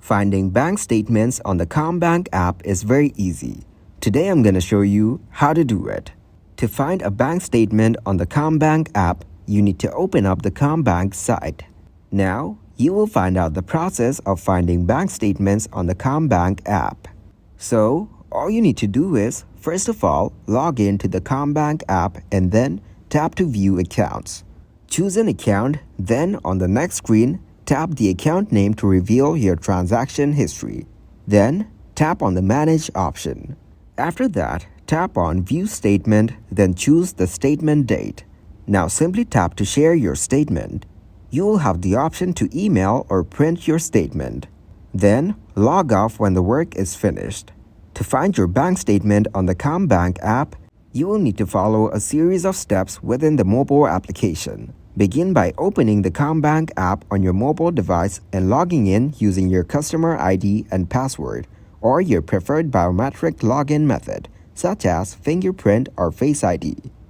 Finding bank statements on the Commbank app is very easy. Today I'm going to show you how to do it. To find a bank statement on the Commbank app, you need to open up the Commbank site. Now, you will find out the process of finding bank statements on the Commbank app. So, all you need to do is, first of all, log in to the Commbank app and then tap to view accounts. Choose an account, then on the next screen, tap the account name to reveal your transaction history. Then, tap on the Manage option. After that, tap on View Statement, then choose the statement date. Now simply tap to share your statement. You will have the option to email or print your statement. Then, log off when the work is finished. To find your bank statement on the Commbank app, you will need to follow a series of steps within the mobile application. Begin by opening the Commbank app on your mobile device and logging in using your customer ID and password, or your preferred biometric login method, such as fingerprint or Face ID.